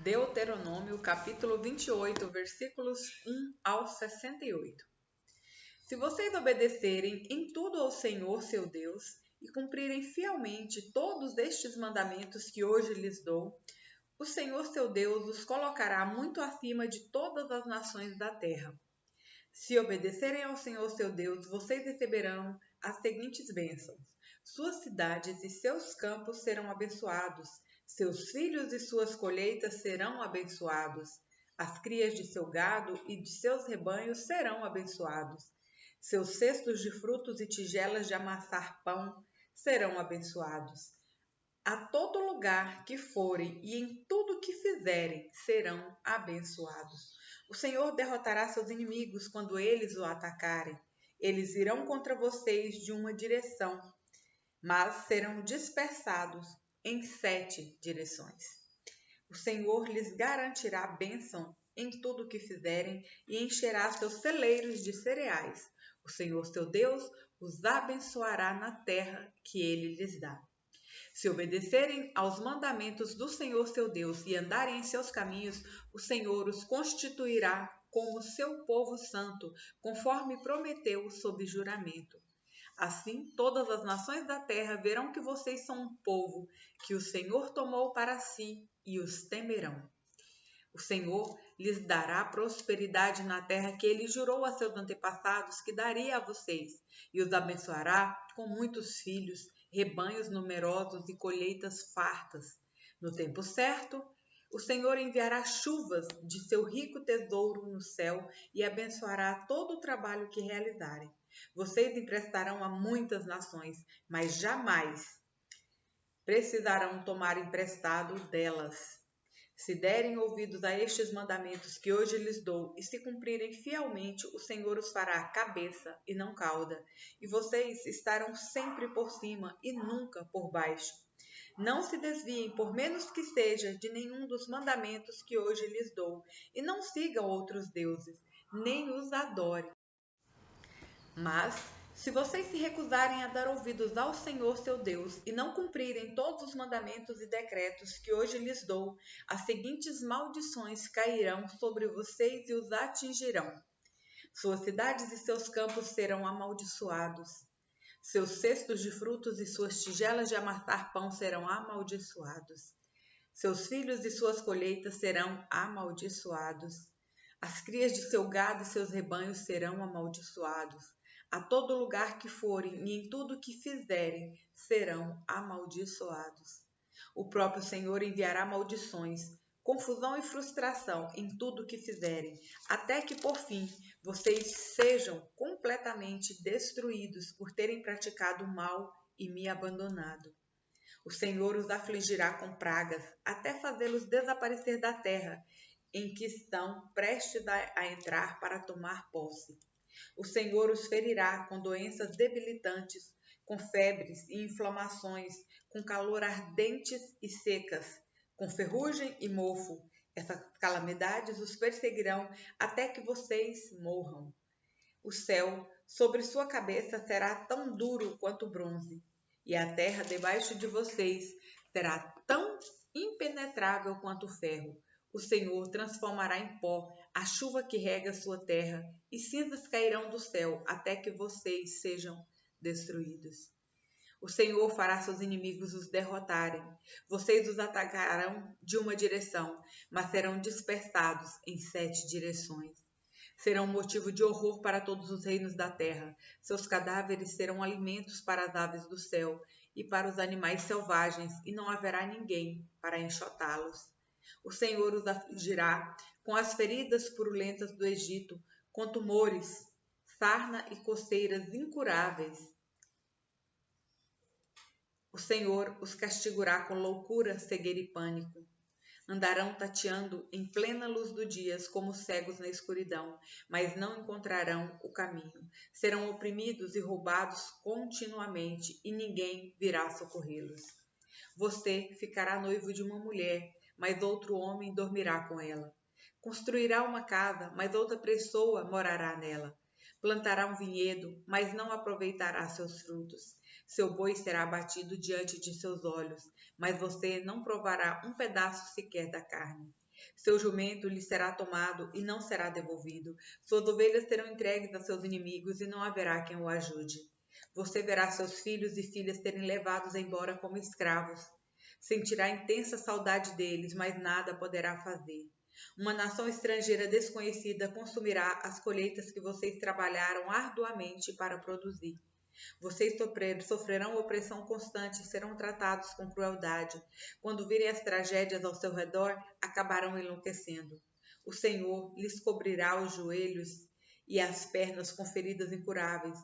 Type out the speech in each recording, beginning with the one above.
Deuteronômio, capítulo 28, versículos 1 ao 68. Se vocês obedecerem em tudo ao Senhor, seu Deus, e cumprirem fielmente todos estes mandamentos que hoje lhes dou, o Senhor, seu Deus, os colocará muito acima de todas as nações da terra. Se obedecerem ao Senhor, seu Deus, vocês receberão as seguintes bênçãos: suas cidades e seus campos serão abençoados, seus filhos e suas colheitas serão abençoados, as crias de seu gado e de seus rebanhos serão abençoados, seus cestos de frutos e tigelas de amassar pão serão abençoados. A todo lugar que forem e em tudo que fizerem serão abençoados. O Senhor derrotará seus inimigos quando eles o atacarem. Eles virão contra vocês de uma direção, mas serão dispersados em 7 direções. O Senhor lhes garantirá bênção em tudo o que fizerem e encherá seus celeiros de cereais. O Senhor, seu Deus, os abençoará na terra que ele lhes dá. Se obedecerem aos mandamentos do Senhor, seu Deus, e andarem em seus caminhos, o Senhor os constituirá como seu povo santo, conforme prometeu sob juramento. Assim, todas as nações da terra verão que vocês são um povo que o Senhor tomou para si e os temerão. O Senhor lhes dará prosperidade na terra que ele jurou a seus antepassados que daria a vocês, e os abençoará com muitos filhos, rebanhos numerosos e colheitas fartas. No tempo certo, o Senhor enviará chuvas de seu rico tesouro no céu e abençoará todo o trabalho que realizarem. Vocês emprestarão a muitas nações, mas jamais precisarão tomar emprestado delas. Se derem ouvidos a estes mandamentos que hoje lhes dou e se cumprirem fielmente, o Senhor os fará cabeça e não cauda, e vocês estarão sempre por cima e nunca por baixo. Não se desviem, por menos que seja, de nenhum dos mandamentos que hoje lhes dou, e não sigam outros deuses, nem os adorem. Mas, se vocês se recusarem a dar ouvidos ao Senhor seu Deus e não cumprirem todos os mandamentos e decretos que hoje lhes dou, as seguintes maldições cairão sobre vocês e os atingirão. Suas cidades e seus campos serão amaldiçoados. Seus cestos de frutos e suas tigelas de amassar pão serão amaldiçoados. Seus filhos e suas colheitas serão amaldiçoados. As crias de seu gado e seus rebanhos serão amaldiçoados. A todo lugar que forem e em tudo que fizerem serão amaldiçoados. O próprio Senhor enviará maldições, confusão e frustração em tudo que fizerem, até que por fim vocês sejam completamente destruídos por terem praticado o mal e me abandonado. O Senhor os afligirá com pragas, até fazê-los desaparecer da terra em que estão prestes a entrar para tomar posse. O Senhor os ferirá com doenças debilitantes, com febres e inflamações, com calor ardentes e secas, com ferrugem e mofo. Essas calamidades os perseguirão até que vocês morram. O céu sobre sua cabeça será tão duro quanto bronze, e a terra debaixo de vocês será tão impenetrável quanto ferro. O Senhor transformará em pó a chuva que rega sua terra, e cinzas cairão do céu até que vocês sejam destruídos. O Senhor fará seus inimigos os derrotarem. Vocês os atacarão de uma direção, mas serão dispersados em 7 direções. Serão motivo de horror para todos os reinos da terra. Seus cadáveres serão alimentos para as aves do céu e para os animais selvagens, e não haverá ninguém para enxotá-los. O Senhor os afligirá com as feridas purulentas do Egito, com tumores, sarna e coceiras incuráveis. O Senhor os castigará com loucura, cegueira e pânico. Andarão tateando em plena luz do dia, como cegos na escuridão, mas não encontrarão o caminho. Serão oprimidos e roubados continuamente, e ninguém virá socorrê-los. Você ficará noivo de uma mulher, mas outro homem dormirá com ela. Construirá uma casa, mas outra pessoa morará nela. Plantará um vinhedo, mas não aproveitará seus frutos. Seu boi será abatido diante de seus olhos, mas você não provará um pedaço sequer da carne. Seu jumento lhe será tomado e não será devolvido. Suas ovelhas serão entregues a seus inimigos e não haverá quem o ajude. Você verá seus filhos e filhas serem levados embora como escravos. Sentirá intensa saudade deles, mas nada poderá fazer. Uma nação estrangeira desconhecida consumirá as colheitas que vocês trabalharam arduamente para produzir. Vocês sofrerão opressão constante e serão tratados com crueldade. Quando virem as tragédias ao seu redor, acabarão enlouquecendo. O Senhor lhes cobrirá os joelhos e as pernas com feridas incuráveis.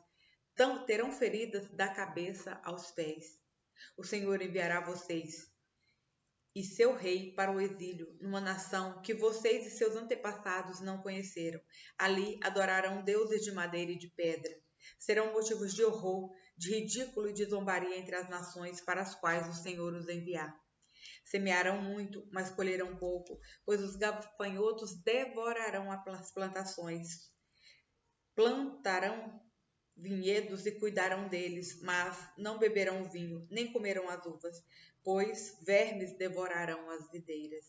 Terão feridas da cabeça aos pés. O Senhor enviará vocês e seu rei para o exílio, numa nação que vocês e seus antepassados não conheceram. Ali adorarão deuses de madeira e de pedra. Serão motivos de horror, de ridículo e de zombaria entre as nações para as quais o Senhor os enviar. Semearão muito, mas colherão pouco, pois os gafanhotos devorarão as plantações. Plantarão vinhedos e cuidarão deles, mas não beberão vinho, nem comerão as uvas, pois vermes devorarão as videiras.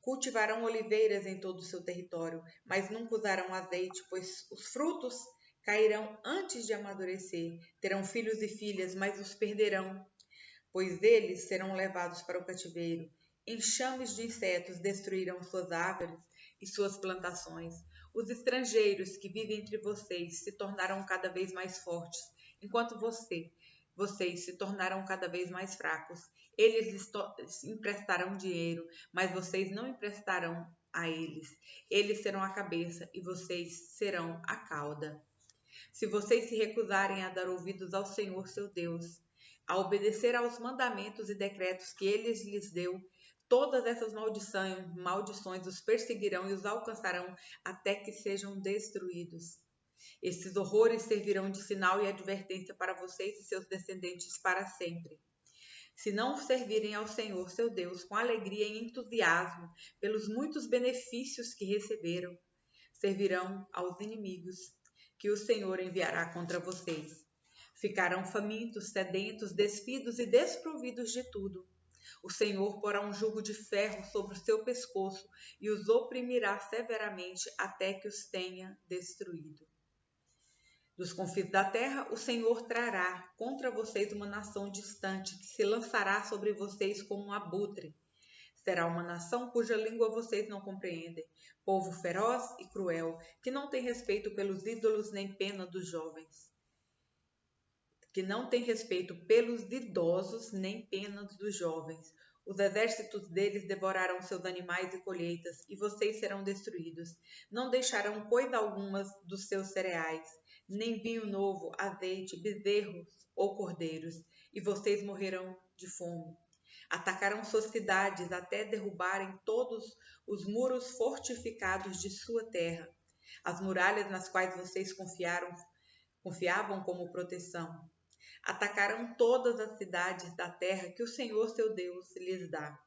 Cultivarão oliveiras em todo o seu território, mas nunca usarão azeite, pois os frutos cairão antes de amadurecer. Terão filhos e filhas, mas os perderão, pois eles serão levados para o cativeiro. Enxames de insetos destruirão suas árvores e suas plantações. Os estrangeiros que vivem entre vocês se tornarão cada vez mais fortes, enquanto vocês se tornarão cada vez mais fracos. Eles lhes emprestarão dinheiro, mas vocês não emprestarão a eles. Eles serão a cabeça e vocês serão a cauda. Se vocês se recusarem a dar ouvidos ao Senhor seu Deus, a obedecer aos mandamentos e decretos que ele lhes deu, todas essas maldições os perseguirão e os alcançarão até que sejam destruídos. Esses horrores servirão de sinal e advertência para vocês e seus descendentes para sempre. Se não servirem ao Senhor seu Deus com alegria e entusiasmo pelos muitos benefícios que receberam, servirão aos inimigos que o Senhor enviará contra vocês. Ficarão famintos, sedentos, despidos e desprovidos de tudo. O Senhor porá um jugo de ferro sobre o seu pescoço e os oprimirá severamente até que os tenha destruído. Dos confins da terra, o Senhor trará contra vocês uma nação distante, que se lançará sobre vocês como um abutre. Será uma nação cuja língua vocês não compreendem, povo feroz e cruel, que não tem respeito pelos ídolos nem pena dos jovens. Que não tem respeito pelos idosos nem pena dos jovens. Os exércitos deles devorarão seus animais e colheitas, e vocês serão destruídos. Não deixarão coisa alguma dos seus cereais, nem vinho novo, azeite, bezerros ou cordeiros, e vocês morrerão de fome. Atacarão suas cidades até derrubarem todos os muros fortificados de sua terra, as muralhas nas quais vocês confiavam como proteção. Atacarão todas as cidades da terra que o Senhor seu Deus lhes dá.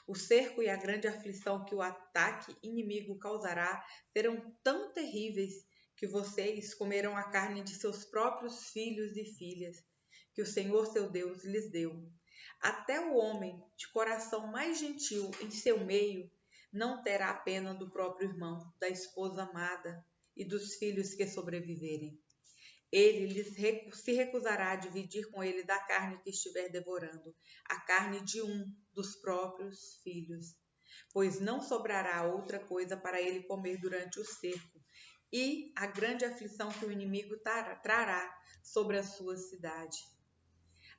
O cerco e a grande aflição que o ataque inimigo causará serão tão terríveis que vocês comerão a carne de seus próprios filhos e filhas, que o Senhor seu Deus lhes deu. Até o homem de coração mais gentil em seu meio não terá pena do próprio irmão, da esposa amada e dos filhos que sobreviverem. Ele se recusará a dividir com ele da carne que estiver devorando, a carne de um dos próprios filhos, pois não sobrará outra coisa para ele comer durante o cerco, e a grande aflição que o inimigo trará sobre a sua cidade.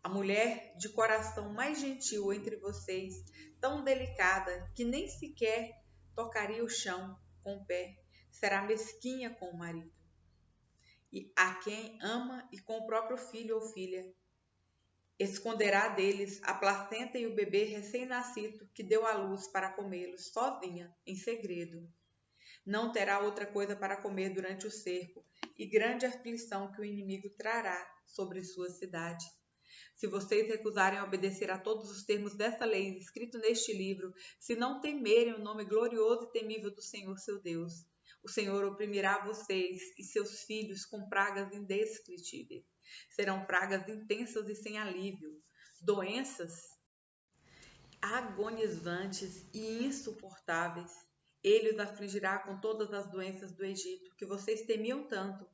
A mulher de coração mais gentil entre vocês, tão delicada que nem sequer tocaria o chão com o pé, será mesquinha com o marido, e a quem ama e com o próprio filho ou filha. Esconderá deles a placenta e o bebê recém-nascido que deu à luz para comê-los sozinha, em segredo. Não terá outra coisa para comer durante o cerco, e grande aflição que o inimigo trará sobre sua cidade. Se vocês recusarem a obedecer a todos os termos dessa lei escrito neste livro, se não temerem o nome glorioso e temível do Senhor seu Deus, o Senhor oprimirá vocês e seus filhos com pragas agonizantes e insuportáveis. Ele os afligirá com todas as doenças do Egito, que vocês temiam tanto,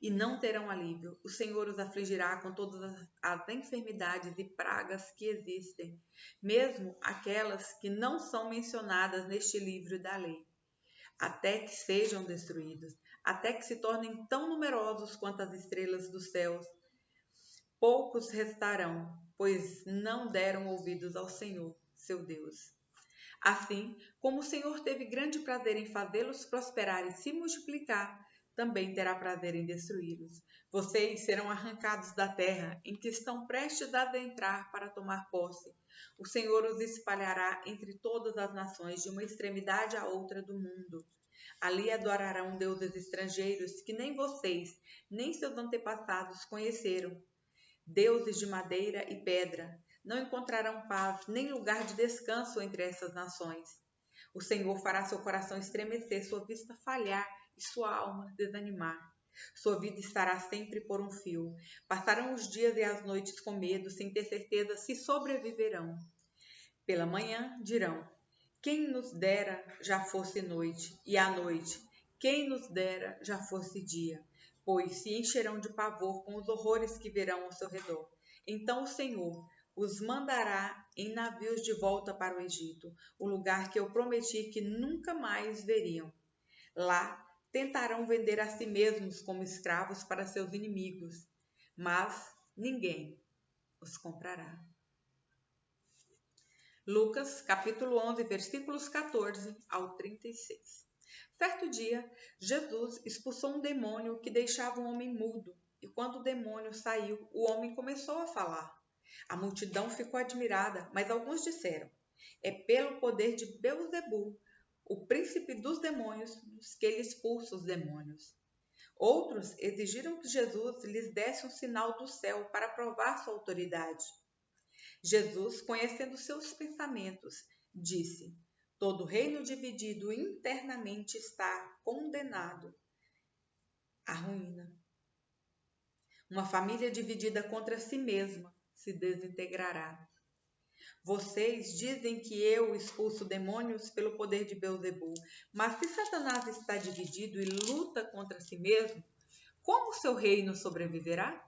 e não terão alívio. O Senhor os afligirá com todas as enfermidades e pragas que existem, mesmo aquelas que não são mencionadas neste livro da lei, até que sejam destruídos, até que se tornem tão numerosos quanto as estrelas dos céus. Poucos restarão, pois não deram ouvidos ao Senhor, seu Deus. Assim, como o Senhor teve grande prazer em fazê-los prosperar e se multiplicar, também terá prazer em destruí-los. Vocês serão arrancados da terra em que estão prestes a adentrar para tomar posse. O Senhor os espalhará entre todas as nações, de uma extremidade à outra do mundo. Ali adorarão deuses estrangeiros que nem vocês, nem seus antepassados conheceram. Deuses de madeira e pedra. Não encontrarão paz, nem lugar de descanso entre essas nações. O Senhor fará seu coração estremecer, sua vista falhar e sua alma desanimar. Sua vida estará sempre por um fio. Passarão os dias e as noites com medo, sem ter certeza se sobreviverão. Pela manhã dirão: quem nos dera já fosse noite, e à noite, quem nos dera já fosse dia, pois se encherão de pavor com os horrores que verão ao seu redor. Então o Senhor os mandará em navios de volta para o Egito, o lugar que eu prometi que nunca mais veriam. Lá tentarão vender a si mesmos como escravos para seus inimigos, mas ninguém os comprará. Lucas, capítulo 11, versículos 14 ao 36. Certo dia, Jesus expulsou um demônio que deixava o homem mudo, e quando o demônio saiu, o homem começou a falar. A multidão ficou admirada, mas alguns disseram: é pelo poder de Beelzebu, o príncipe dos demônios, que ele expulsa os demônios. Outros exigiram que Jesus lhes desse um sinal do céu para provar sua autoridade. Jesus, conhecendo seus pensamentos, disse: todo reino dividido internamente está condenado à ruína. Uma família dividida contra si mesma se desintegrará. Vocês dizem que eu expulso demônios pelo poder de Beelzebu, mas se Satanás está dividido e luta contra si mesmo, como seu reino sobreviverá?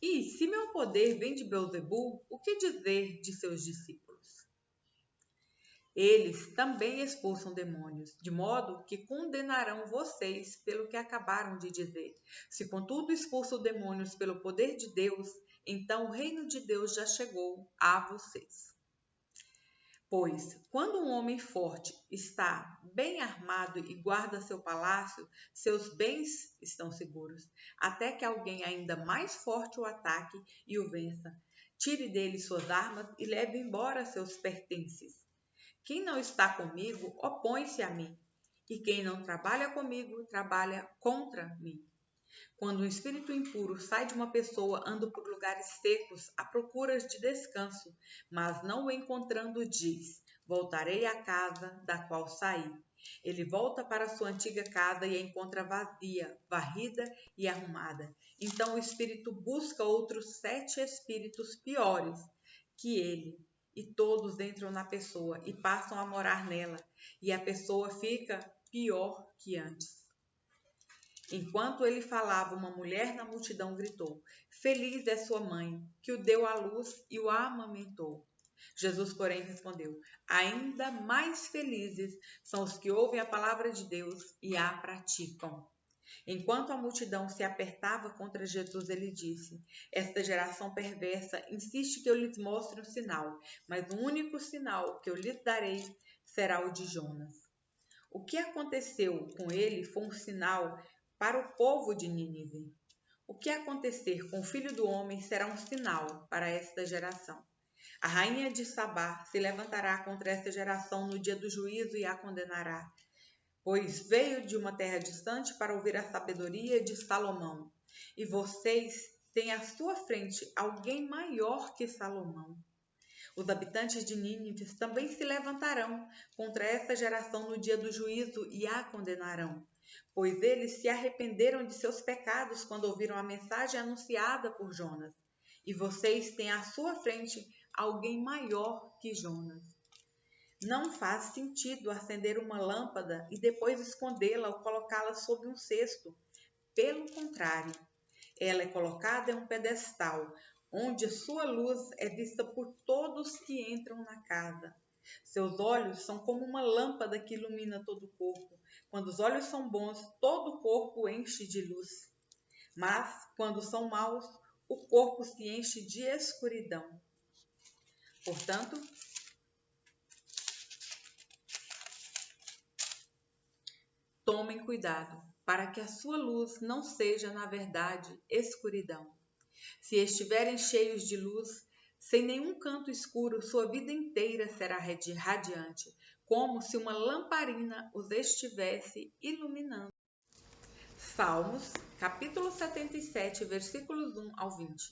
E se meu poder vem de Beelzebu, o que dizer de seus discípulos? Eles também expulsam demônios, de modo que condenarão vocês pelo que acabaram de dizer. Se contudo expulsam demônios pelo poder de Deus, então o reino de Deus já chegou a vocês. Pois, quando um homem forte está bem armado e guarda seu palácio, seus bens estão seguros, até que alguém ainda mais forte o ataque e o vença. Tire dele suas armas e leve embora seus pertences. Quem não está comigo, opõe-se a mim, e quem não trabalha comigo, trabalha contra mim. Quando um espírito impuro sai de uma pessoa, anda por lugares secos à procura de descanso, mas não o encontrando, diz: voltarei à casa da qual saí. Ele volta para sua antiga casa e a encontra vazia, varrida e arrumada. Então o espírito busca outros 7 espíritos piores que ele, e todos entram na pessoa e passam a morar nela, e a pessoa fica pior que antes. Enquanto ele falava, uma mulher na multidão gritou: feliz é sua mãe, que o deu à luz e o amamentou. Jesus, porém, respondeu: ainda mais felizes são os que ouvem a palavra de Deus e a praticam. Enquanto a multidão se apertava contra Jesus, ele disse: esta geração perversa insiste que eu lhes mostre um sinal, mas o único sinal que eu lhes darei será o de Jonas. O que aconteceu com ele foi um sinal para o povo de Nínive. O que acontecer com o Filho do Homem será um sinal para esta geração. A rainha de Sabá se levantará contra esta geração no dia do juízo e a condenará, pois veio de uma terra distante para ouvir a sabedoria de Salomão. E vocês têm à sua frente alguém maior que Salomão. Os habitantes de Nínive também se levantarão contra esta geração no dia do juízo e a condenarão, pois eles se arrependeram de seus pecados quando ouviram a mensagem anunciada por Jonas. E vocês têm à sua frente alguém maior que Jonas. Não faz sentido acender uma lâmpada e depois escondê-la ou colocá-la sob um cesto. Pelo contrário, ela é colocada em um pedestal, onde sua luz é vista por todos que entram na casa. Seus olhos são como uma lâmpada que ilumina todo o corpo. Quando os olhos são bons, todo o corpo enche de luz. Mas, quando são maus, o corpo se enche de escuridão. Portanto, tomem cuidado, para que a sua luz não seja, na verdade, escuridão. Se estiverem cheios de luz, sem nenhum canto escuro, sua vida inteira será radiante, como se uma lamparina os estivesse iluminando. Salmos, capítulo 77, versículos 1 ao 20.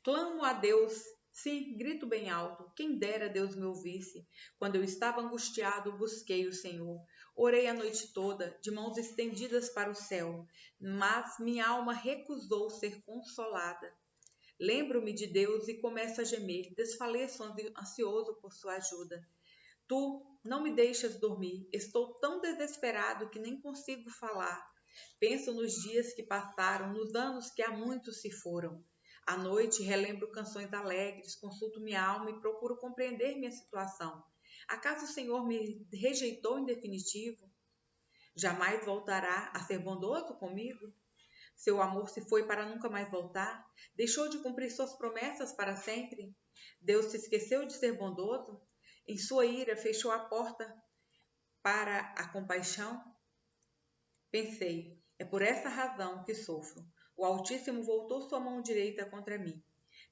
Clamo a Deus, sim, grito bem alto, quem dera Deus me ouvisse. Quando eu estava angustiado, busquei o Senhor. Orei a noite toda, de mãos estendidas para o céu, mas minha alma recusou ser consolada. Lembro-me de Deus e começo a gemer, desfaleço ansioso por sua ajuda. Tu não me deixas dormir, estou tão desesperado que nem consigo falar. Penso nos dias que passaram, nos anos que há muito se foram. À noite relembro canções alegres, consulto minha alma e procuro compreender minha situação. Acaso o Senhor me rejeitou em definitivo? Jamais voltará a ser bondoso comigo? Seu amor se foi para nunca mais voltar? Deixou de cumprir suas promessas para sempre? Deus se esqueceu de ser bondoso? Em sua ira fechou a porta para a compaixão? Pensei, é por essa razão que sofro. O Altíssimo voltou sua mão direita contra mim.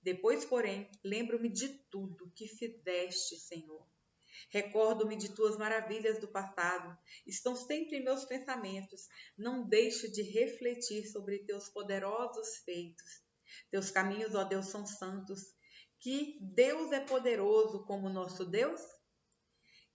Depois, porém, lembro-me de tudo que fizeste, Senhor. Recordo-me de tuas maravilhas do passado. Estão sempre em meus pensamentos. Não deixo de refletir sobre teus poderosos feitos. Teus caminhos, ó Deus, são santos. Que Deus é poderoso como nosso Deus?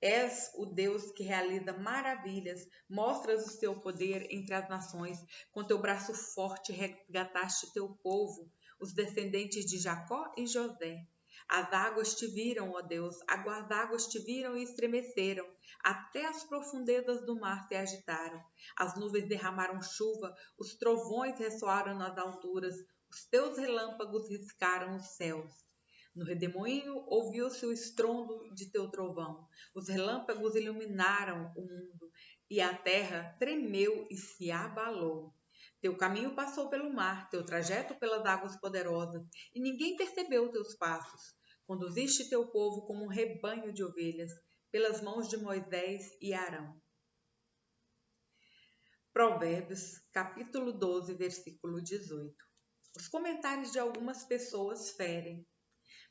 És o Deus que realiza maravilhas, mostras o teu poder entre as nações, com teu braço forte resgataste teu povo, os descendentes de Jacó e José. As águas te viram, ó Deus, as águas te viram e estremeceram, até as profundezas do mar se agitaram. As nuvens derramaram chuva, os trovões ressoaram nas alturas, os teus relâmpagos riscaram os céus. No redemoinho ouviu-se o estrondo de teu trovão. Os relâmpagos iluminaram o mundo, e a terra tremeu e se abalou. Teu caminho passou pelo mar, teu trajeto pelas águas poderosas, e ninguém percebeu teus passos. Conduziste teu povo como um rebanho de ovelhas, pelas mãos de Moisés e Arão. Provérbios, capítulo 12, versículo 18. Os comentários de algumas pessoas ferem,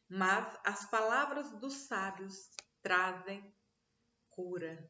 mas as palavras dos sábios trazem cura.